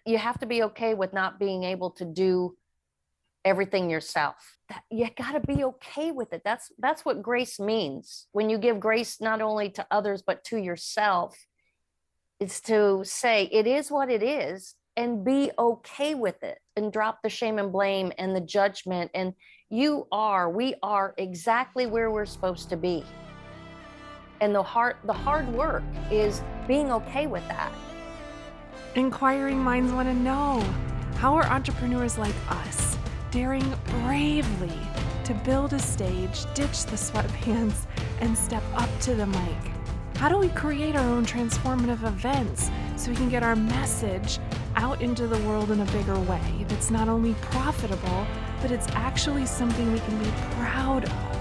you have to be okay with not being able to do everything yourself. You got to be okay with it. That's what grace means. When you give grace not only to others but to yourself, it's to say it is what it is and be okay with it and drop the shame and blame and the judgment. And we are exactly where we're supposed to be. And the hard work is being okay with that. Inquiring minds want to know, how are entrepreneurs like us daring bravely to build a stage, ditch the sweatpants, and step up to the mic? How do we create our own transformative events so we can get our message out into the world in a bigger way that's not only profitable, but it's actually something we can be proud of?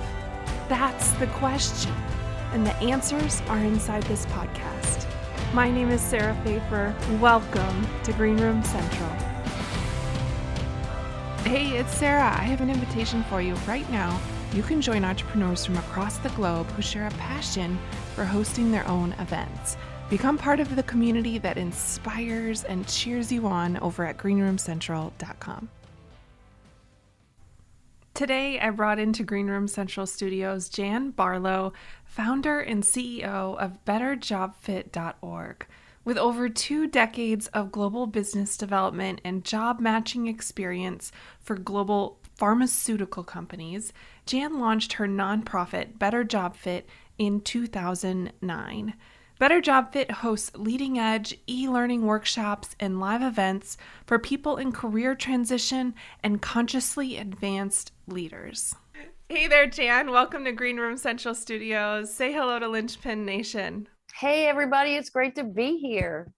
That's the question, and the answers are inside this podcast. My name is Sarah Pfeiffer. Welcome to Green Room Central. Hey, it's Sarah. I have an invitation for you right now. You can join entrepreneurs from across the globe who share a passion for hosting their own events. Become part of the community that inspires and cheers you on over at greenroomcentral.com. Today, I brought into Green Room Central Studios Jan Barlow, founder and CEO of betterjobfit.org. With over 2 decades of global business development and job matching experience for global pharmaceutical companies, Jan launched her nonprofit, Better Job Fit, in 2009. Better Job Fit hosts leading-edge e-learning workshops and live events for people in career transition and consciously advanced leaders. Hey there, Jan. Welcome to Green Room Central Studios. Say hello to Lynchpin Nation. Hey, everybody. It's great to be here.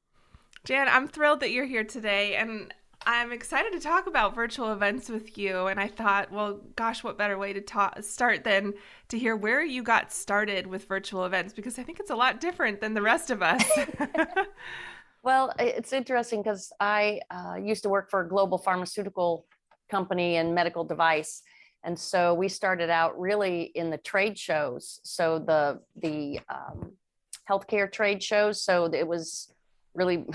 Jan, I'm thrilled that you're here today, and I'm excited to talk about virtual events with you. And I thought, well, gosh, what better way to start than to hear where you got started with virtual events, because I think it's a lot different than the rest of us. Well, it's interesting because I used to work for a global pharmaceutical company and medical device. And so we started out really in the trade shows. So the healthcare trade shows. So it was really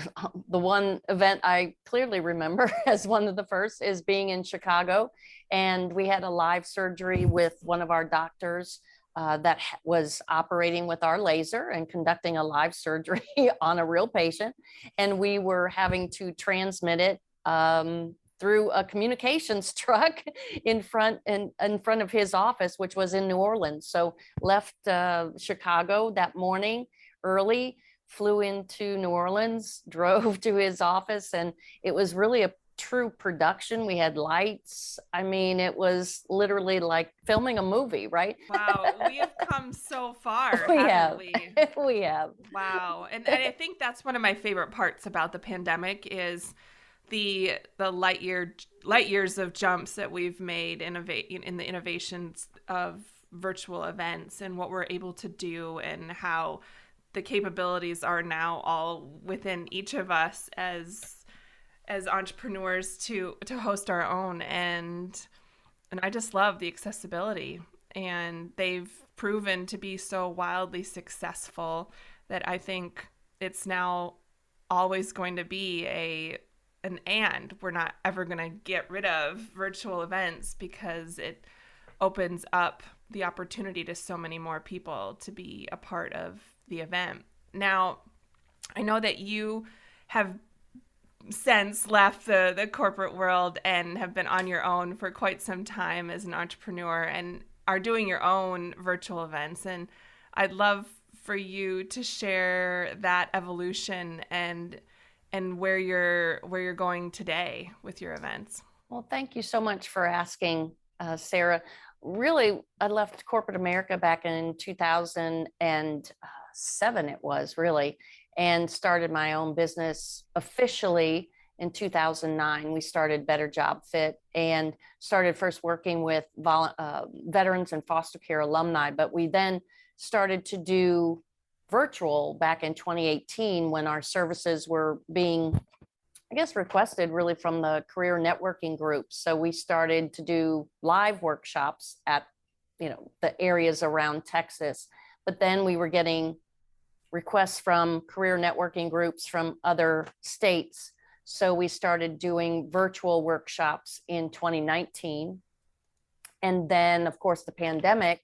the one event I clearly remember as one of the first is being in Chicago. And we had a live surgery with one of our doctors that was operating with our laser and conducting a live surgery on a real patient. And we were having to transmit it through a communications truck in front of his office, which was in New Orleans. So left Chicago that morning early, flew into New Orleans, drove to his office, and it was really a true production. We had lights. I mean, it was literally like filming a movie, right? Wow, we have come so far, We haven't have. we? We have. Wow. And I think that's one of my favorite parts about the pandemic is the light years of jumps that we've made in the innovations of virtual events and what we're able to do and how the capabilities are now all within each of us as entrepreneurs to host our own. And I just love the accessibility, and they've proven to be so wildly successful that I think it's now always going to be and we're not ever going to get rid of virtual events because it opens up the opportunity to so many more people to be a part of the event. Now, I know that you have since left the corporate world and have been on your own for quite some time as an entrepreneur and are doing your own virtual events. And I'd love for you to share that evolution and where you're going today with your events. Well, thank you so much for asking, Sarah. Really, I left corporate America back in 2007, it was really, and started my own business officially in 2009. We started Better Job Fit and started first working with veterans and foster care alumni, but we then started to do virtual back in 2018 when our services were being, I guess, requested really from the career networking groups. So we started to do live workshops at, the areas around Texas. But then we were getting requests from career networking groups from other states So we started doing virtual workshops in 2019. And then, of course, the pandemic.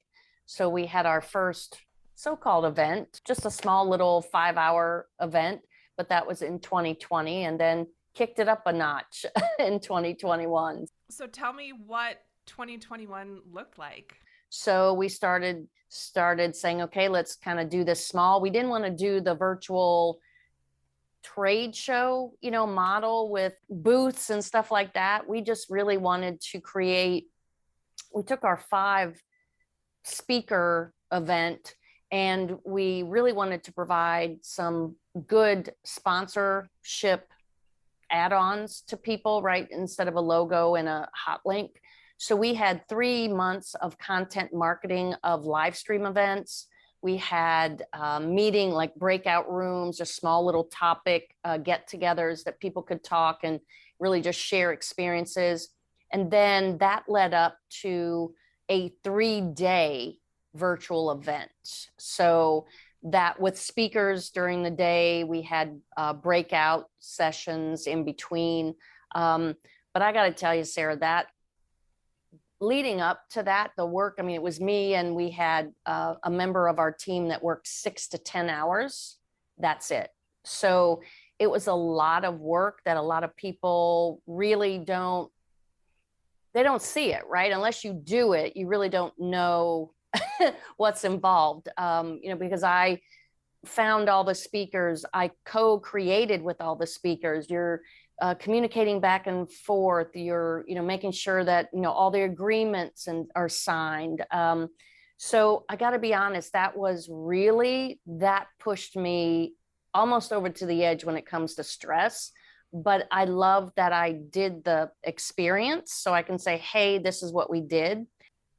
So we had our first so-called event, just a small little 5-hour event, but that was in 2020, and then kicked it up a notch in 2021. So tell me what 2021 looked like. So we started saying, okay, let's kind of do this small. We didn't want to do the virtual trade show, model with booths and stuff like that. We just really wanted to create, we took our 5 speaker event and we really wanted to provide some good sponsorship add-ons to people, right? Instead of a logo and a hot link. So we had 3 months of content marketing of live stream events. We had meeting like breakout rooms, just small little topic get-togethers that people could talk and really just share experiences. And then that led up to a 3-day virtual event. So that with speakers during the day, we had breakout sessions in between. But I got to tell you, Sarah, that leading up to that, the work, I mean, it was me and we had a member of our team that worked 6 to 10 hours. That's it. So it was a lot of work that a lot of people really don't see it, right? Unless you do it, you really don't know what's involved. Because I found all the speakers, I co-created with all the speakers. You're communicating back and forth. You're, making sure that, all the agreements are signed. So I got to be honest, that pushed me almost over to the edge when it comes to stress. But I love that I did the experience so I can say, hey, this is what we did.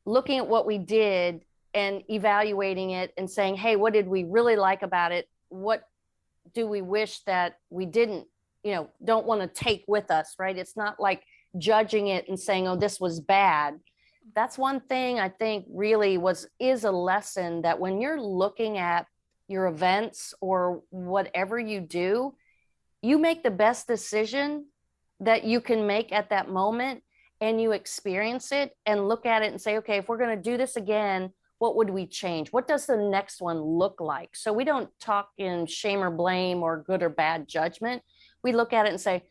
Looking at what we did and evaluating it and saying, hey, what did we really like about it? What do we wish that we didn't, don't want to take with us, right? It's not like judging it and saying, oh, this was bad. That's one thing I think really is a lesson that when you're looking at your events or whatever you do, you make the best decision that you can make at that moment, and you experience it and look at it and say, okay, if we're going to do this again, what would we change? What does the next one look like? So we don't talk in shame or blame or good or bad judgment. We look at it and say,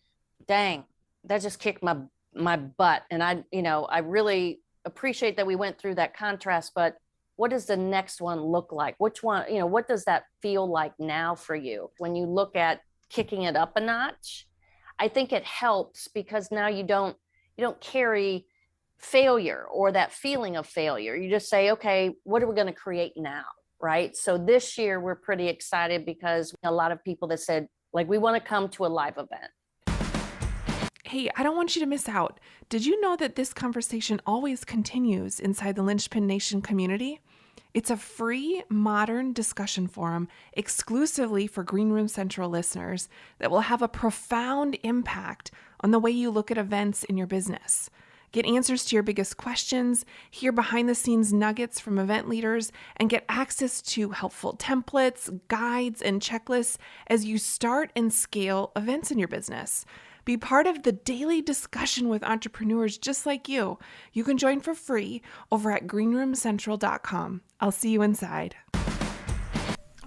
dang, that just kicked my butt. And I really appreciate that we went through that contrast, but what does the next one look like? Which one, what does that feel like now for you? When you look at kicking it up a notch, I think it helps because now you don't carry failure or that feeling of failure. You just say, okay, what are we going to create now? Right. So this year we're pretty excited because a lot of people that said, like, we want to come to a live event. Hey, I don't want you to miss out. Did you know that this conversation always continues inside the Lynchpin Nation community? It's a free, modern discussion forum exclusively for Green Room Central listeners that will have a profound impact on the way you look at events in your business. Get answers to your biggest questions, hear behind-the-scenes nuggets from event leaders, and get access to helpful templates, guides, and checklists as you start and scale events in your business. Be part of the daily discussion with entrepreneurs just like you. You can join for free over at greenroomcentral.com. I'll see you inside.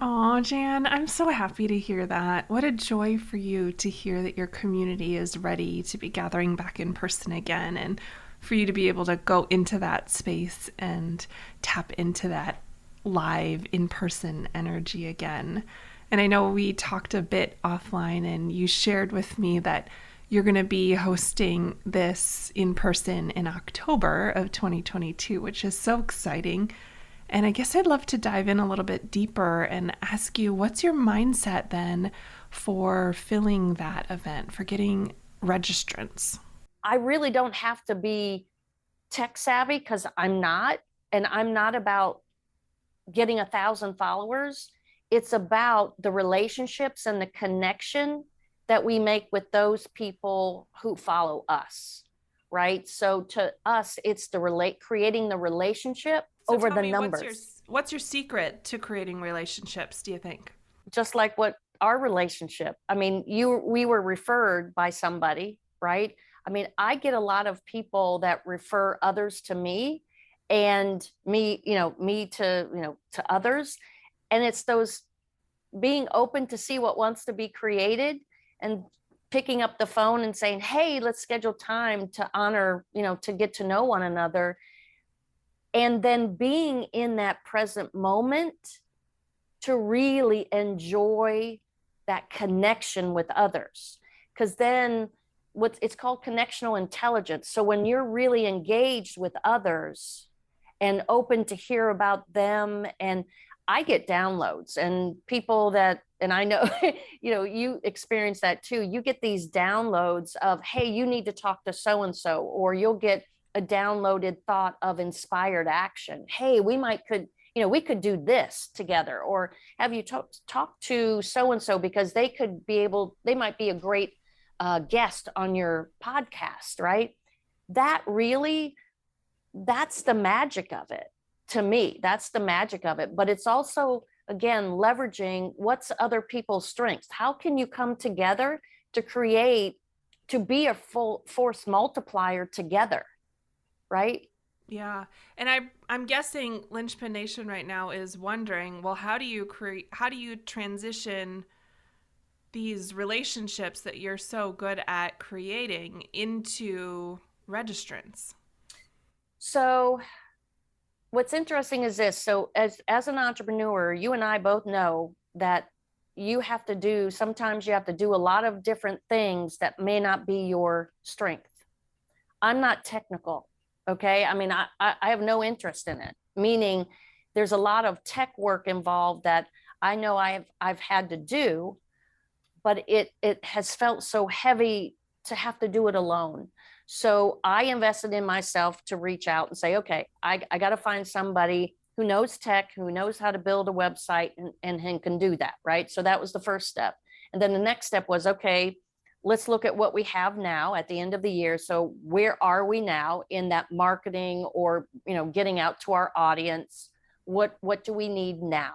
Aw, Jan, I'm so happy to hear that. What a joy for you to hear that your community is ready to be gathering back in person again, and for you to be able to go into that space and tap into that live in-person energy again. And I know we talked a bit offline and you shared with me that you're going to be hosting this in person in October of 2022, which is so exciting. And I guess I'd love to dive in a little bit deeper and ask you, what's your mindset then for filling that event, for getting registrants? I really don't have to be tech savvy because I'm not, and I'm not about getting 1,000 followers. It's about the relationships and the connection that we make with those people who follow us, right? So to us, it's creating the relationship over the numbers. What's your secret to creating relationships, do you think? Just like what our relationship. I mean, we were referred by somebody, right? I mean, I get a lot of people that refer others to me, and me, me to, to others. And it's those being open to see what wants to be created, and picking up the phone and saying, hey, let's schedule time to honor, to get to know one another. And then being in that present moment to really enjoy that connection with others. Because then it's called connectional intelligence. So when you're really engaged with others and open to hear about them, and I get downloads, and people that, and I know, you experience that too. You get these downloads of, hey, you need to talk to so-and-so, or you'll get a downloaded thought of inspired action. Hey, we could do this together, or have you talk to so-and-so because they might be a great guest on your podcast, right? That's the magic of it. To me, that's the magic of it. But it's also, again, leveraging what's other people's strengths. How can you come together to be a full force multiplier together, right? Yeah. And I'm guessing Linchpin Nation right now is wondering, well, how do you transition these relationships that you're so good at creating into registrants? So what's interesting is this. So as an entrepreneur, you and I both know that sometimes you have to do a lot of different things that may not be your strength. I'm not technical. Okay. I mean, I have no interest in it, meaning there's a lot of tech work involved that I know I've had to do, but it has felt so heavy to have to do it alone. So I invested in myself to reach out and say, okay, I got to find somebody who knows tech, who knows how to build a website and can do that. Right. So that was the first step. And then the next step was, okay, let's look at what we have now at the end of the year. So where are we now in that marketing, or, getting out to our audience? What do we need now?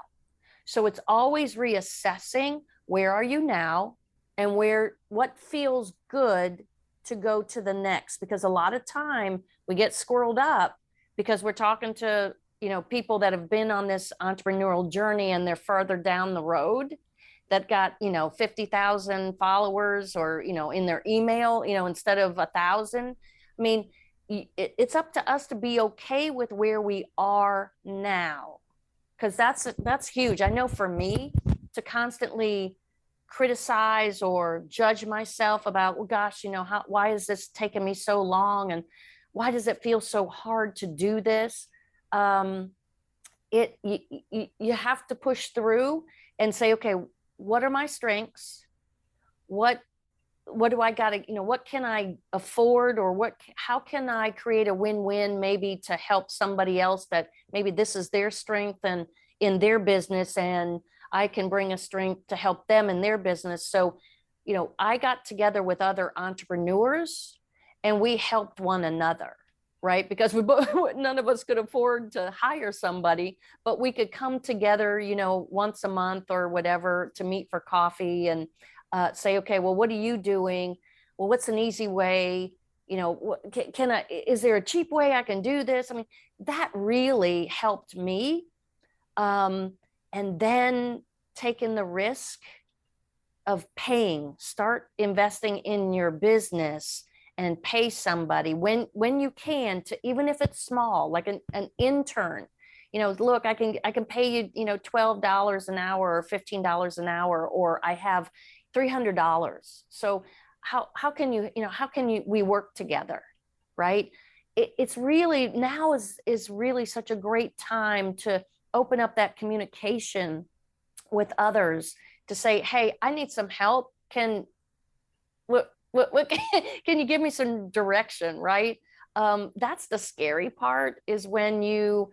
So it's always reassessing, where are you now, and what feels good to go to the next? Because a lot of time we get squirreled up because we're talking to, people that have been on this entrepreneurial journey, and they're further down the road, that got 50,000 followers, or in their email, instead of 1,000. I mean, it's up to us to be okay with where we are now, because that's huge. I know for me, to constantly criticize or judge myself about, well, gosh, why is this taking me so long, and why does it feel so hard to do this? You have to push through and say, okay, what are my strengths? What do I got to, what can I afford, or how can I create a win-win, maybe to help somebody else that maybe this is their strength and in their business, and I can bring a strength to help them in their business. So, I got together with other entrepreneurs, and we helped one another, right? Because none of us could afford to hire somebody, but we could come together, once a month or whatever, to meet for coffee and say, okay, well, what are you doing? Well, what's an easy way? Is there a cheap way I can do this? I mean, that really helped me. And then taking the risk of start investing in your business, and pay somebody when you can, to, even if it's small, like an intern, look, I can pay you, $12 an hour or $15 an hour, or I have $300. So how can we work together, right? It's really, now is really such a great time to open up that communication with others, to say, hey, I need some help. What can you give me some direction, right? That's the scary part, is when you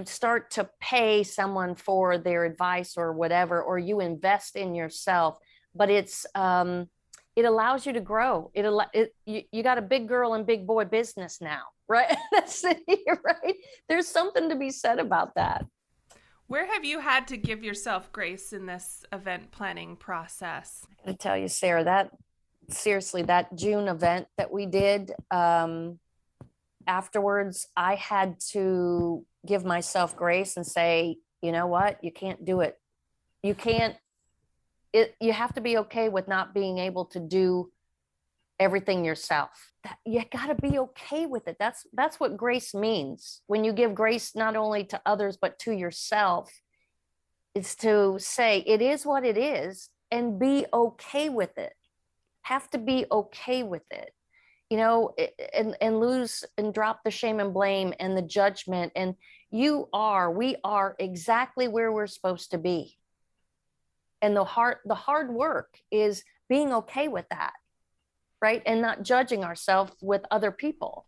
start to pay someone for their advice or whatever, or you invest in yourself, but it allows you to grow. You got a big girl and big boy business now, right? That's it, right? There's something to be said about that. Where have you had to give yourself grace in this event planning process? I gotta tell you, Sarah, that seriously, that June event that we did, afterwards, I had to give myself grace and say, you know what, you can't do it. You can't, you have to be okay with not being able to do everything yourself. You got to be okay with it. That's what grace means. When you give grace not only to others but to yourself, is to say it is what it is and be okay with it. Have to be okay with it. You know, and lose and drop the shame and blame and the judgment. And we are exactly where we're supposed to be. And the hard work is being okay with that, right? And not judging ourselves with other people.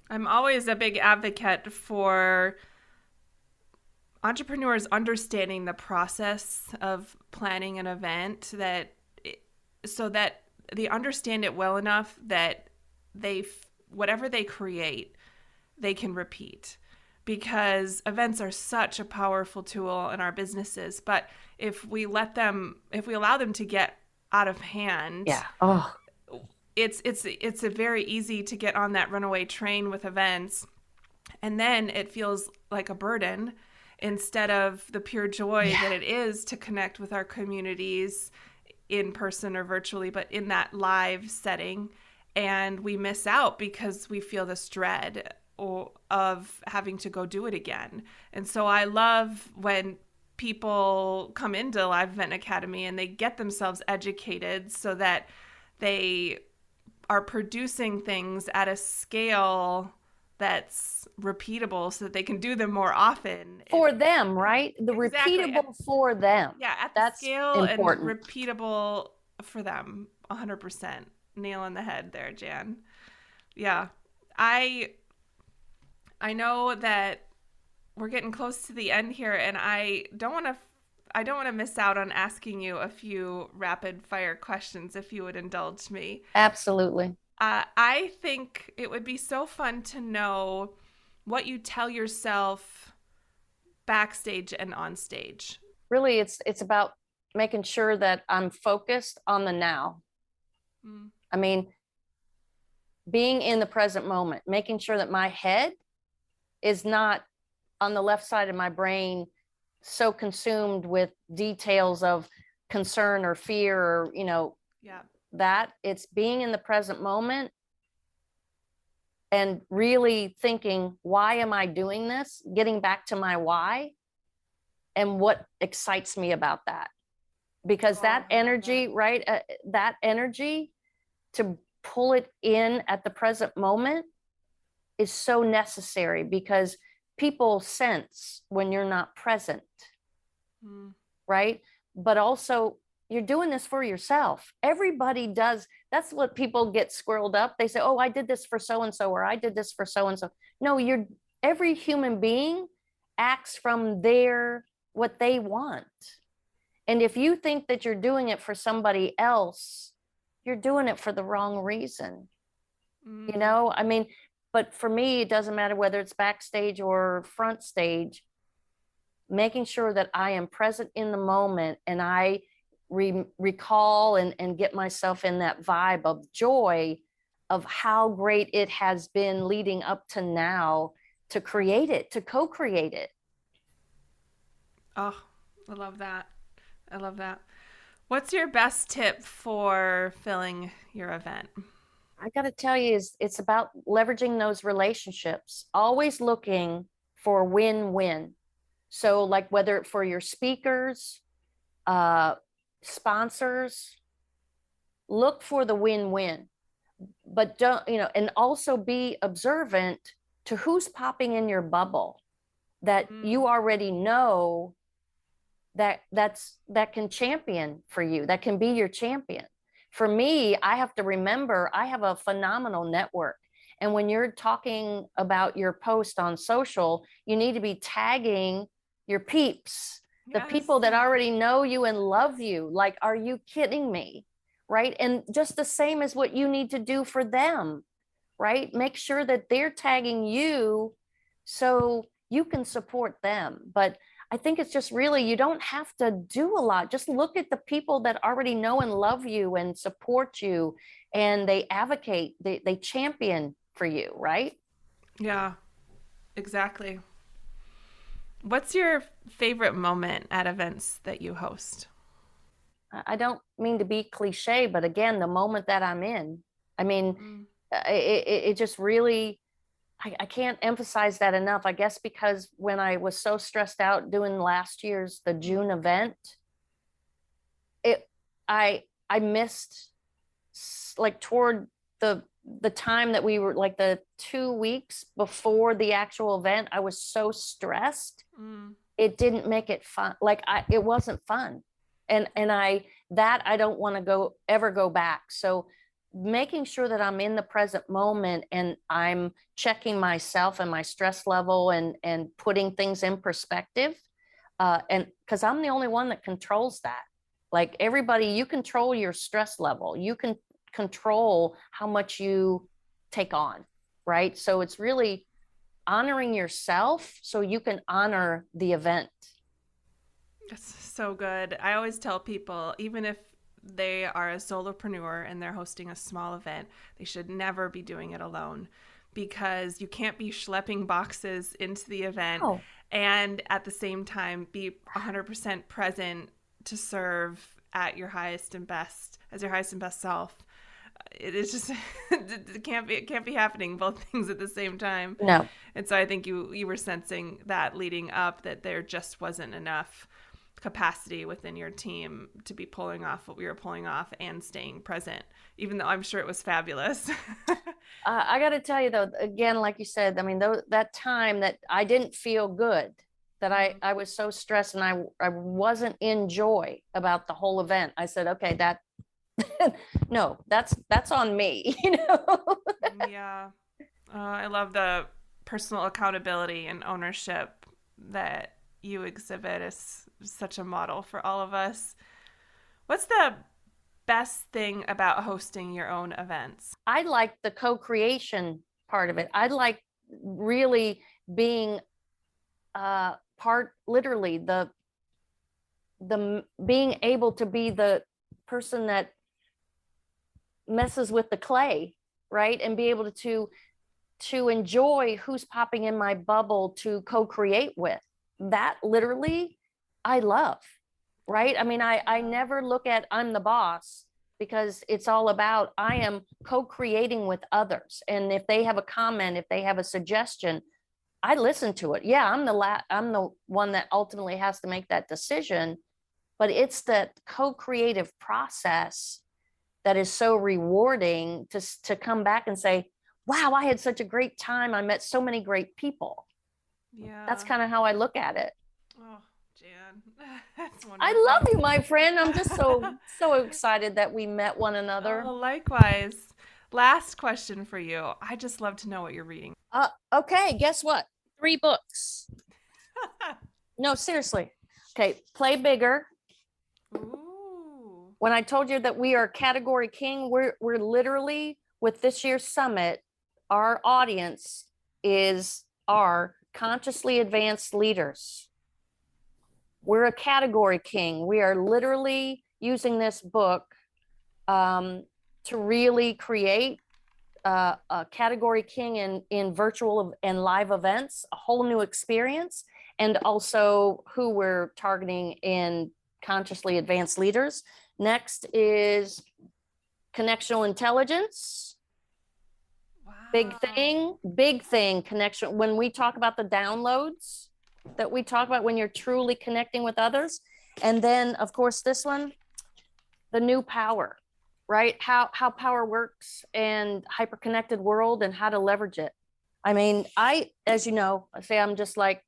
I'm always a big advocate for entrepreneurs understanding the process of planning an event, so that they understand it well enough that whatever they create, they can repeat, because events are such a powerful tool in our businesses. But if we allow them to get out of hand, yeah, oh, it's a very easy to get on that runaway train with events, and then it feels like a burden instead of the pure joy that it is to connect with our communities in person or virtually, but in that live setting. And we miss out because we feel this dread of having to go do it again. And so I love when people come into Live Event Academy and they get themselves educated so that they are producing things at a scale that's repeatable so that they can do them more often. For them, right? The Exactly. repeatable for them. Yeah, at That's the scale important. and repeatable for them. 100%. Nail on the head there, Jan. Yeah. I know that we're getting close to the end here, and I don't want to miss out on asking you a few rapid fire questions, if you would indulge me. Absolutely. I think it would be so fun to know what you tell yourself backstage and on stage. Really, it's about making sure that I'm focused on the now. I mean, being in the present moment, making sure that my head is not on the left side of my brain so consumed with details of concern or fear or, that it's being in the present moment and really thinking, why am I doing this? Getting back to my why and what excites me about that. Because that energy, right? That energy to pull it in at the present moment is so necessary, because people sense when you're not present, right? But also, you're doing this for yourself. Everybody does. That's what people get squirreled up. They say, oh, I did this for so-and-so, or I did this for so-and-so. No, every human being acts from what they want. And if you think that you're doing it for somebody else, you're doing it for the wrong reason. I mean, but for me, it doesn't matter whether it's backstage or front stage, making sure that I am present in the moment and I recall and get myself in that vibe of joy of how great it has been leading up to now to create it, to co-create it. Oh, I love that. I love that. What's your best tip for filling your event? I got to tell you, it's about leveraging those relationships, always looking for win-win. So like whether for your speakers, sponsors, look for the win-win, but don't, and also be observant to who's popping in your bubble that you already know that can champion for you, that can be your champion. For me, I have to remember I have a phenomenal network. And when you're talking about your post on social, you need to be tagging your peeps, the people that already know you and love you. Like, are you kidding me? Right? And just the same as what you need to do for them, right? Make sure that they're tagging you so you can support them. But I think it's just really, you don't have to do a lot. Just look at the people that already know and love you and support you, and they advocate, they champion for you, right? Yeah, exactly. What's your favorite moment at events that you host? I don't mean to be cliche, but again, the moment that I'm in, I mean, Mm. it just really, I can't emphasize that enough. I guess because when I was so stressed out doing last year's, the June event, it, I missed like toward the time that we were like the 2 weeks before the actual event, I was so stressed. Mm. It didn't make it fun. Like it wasn't fun. And I don't want to ever go back. So making sure that I'm in the present moment and I'm checking myself and my stress level and putting things in perspective. And because I'm the only one that controls that. Like everybody, you control your stress level. You can control how much you take on, right? So it's really honoring yourself so you can honor the event. That's so good. I always tell people, even if they are a solopreneur and they're hosting a small event, they should never be doing it alone, because you can't be schlepping boxes into the event Oh, and at the same time be 100% present to serve at your highest and best, as your highest and best self. It is just it can't be happening both things at the same time. no. And so I think you were sensing that leading up, that there just wasn't enough capacity within your team to be pulling off what we were pulling off and staying present, even though I'm sure it was fabulous. I got to tell you though, again, like you said, I mean, that time that I didn't feel good, that I was so stressed and I wasn't in joy about the whole event. I said, okay, that no, that's on me, you know. Yeah. I love the personal accountability and ownership that you exhibit as such a model for all of us. What's the best thing about hosting your own events? I like the co-creation part of it. I like really being part, literally the being able to be the person that messes with the clay, right? And be able to enjoy who's popping in my bubble to co-create with. That literally I love, right? I mean, I never look at I'm the boss, because it's all about I am co-creating with others. And if they have a comment, if they have a suggestion, I listen to it. Yeah, I'm the one that ultimately has to make that decision, but it's the co-creative process that is so rewarding to come back and say, wow, I had such a great time. I met so many great people. Yeah. That's kind of how I look at it. Oh, Jan. That's wonderful. I love you, my friend. I'm just so excited that we met one another. Oh, likewise. Last question for you. I just love to know what you're reading. Okay, guess what? 3 books. No, seriously. Okay, Play Bigger. Ooh. When I told you that we are category king, we're literally, with this year's summit, our audience is our consciously advanced leaders. We're a category king. We are literally using this book to really create a category king in virtual and live events, a whole new experience, and also who we're targeting in consciously advanced leaders. Next is connectional intelligence. Wow. Big thing, connection. When we talk about the downloads that we talk about, when you're truly connecting with others. And then, of course, this one, the new power, right? How power works and hyper-connected world and how to leverage it. I mean, as you know, I say I'm just like,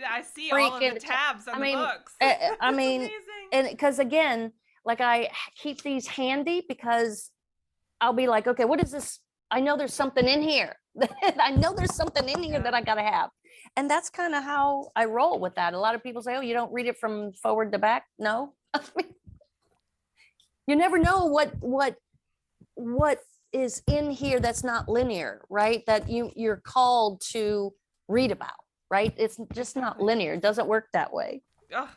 I see all of the tabs on the books. I mean, amazing. and because again, like I keep these handy because I'll be like, okay, what is this? I know there's something in here. I know there's something in here that I got to have. And that's kind of how I roll with that. A lot of people say, oh, you don't read it from forward to back. No, I mean, you never know what is in here that's not linear, right? That you're called to read about, right? It's just not linear. It doesn't work that way.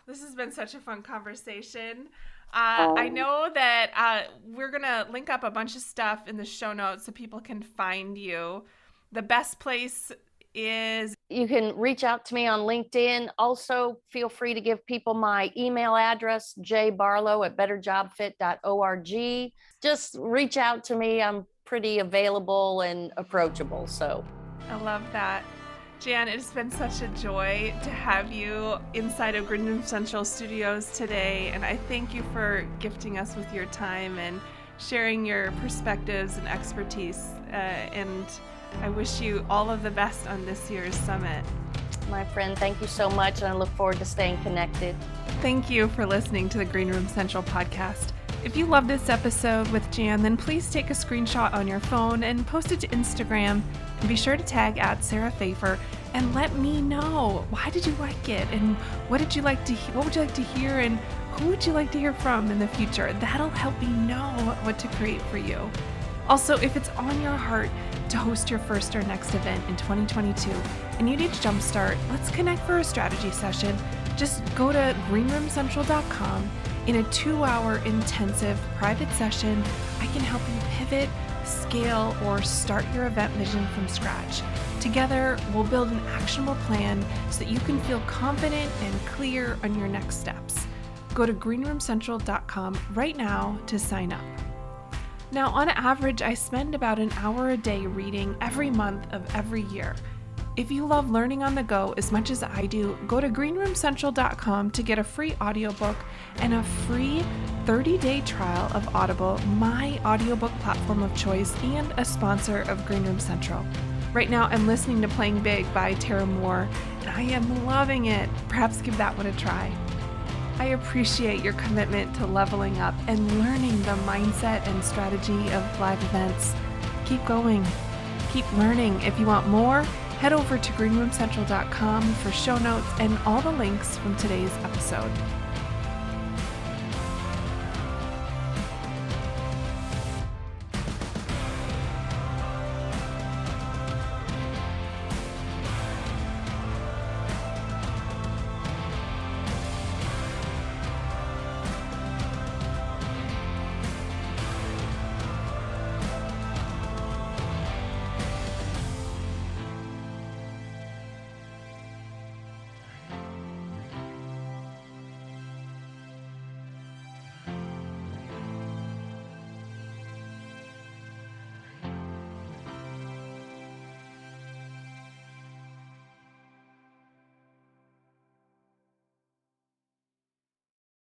this has been such a fun conversation. I know that we're going to link up a bunch of stuff in the show notes so people can find you. The best place is... You can reach out to me on LinkedIn. Also, feel free to give people my email address, jbarlow@betterjobfit.org. Just reach out to me. I'm pretty available and approachable. So I love that. Jan, it's been such a joy to have you inside of Green Room Central Studios today, and I thank you for gifting us with your time and sharing your perspectives and expertise, and I wish you all of the best on this year's summit. My friend, thank you so much, and I look forward to staying connected. Thank you for listening to the Green Room Central podcast. If you love this episode with Jan, then please take a screenshot on your phone and post it to Instagram. And be sure to tag @SarahPfeiffer and let me know, why did you like it, and what would you like to hear, and who would you like to hear from in the future? That'll help me know what to create for you. Also, if it's on your heart to host your first or next event in 2022 and you need to jumpstart, let's connect for a strategy session. Just go to greenroomcentral.com. In a 2-hour intensive private session, I can help you pivot, scale, or start your event vision from scratch. Together, we'll build an actionable plan so that you can feel confident and clear on your next steps. Go to greenroomcentral.com right now to sign up. Now, on average, I spend about an hour a day reading every month of every year. If you love learning on the go as much as I do, go to greenroomcentral.com to get a free audiobook and a free 30-day trial of Audible, my audiobook platform of choice and a sponsor of Green Room Central. Right now, I'm listening to Playing Big by Tara Moore, and I am loving it. Perhaps give that one a try. I appreciate your commitment to leveling up and learning the mindset and strategy of live events. Keep going. Keep learning. If you want more, head over to greenroomcentral.com for show notes and all the links from today's episode.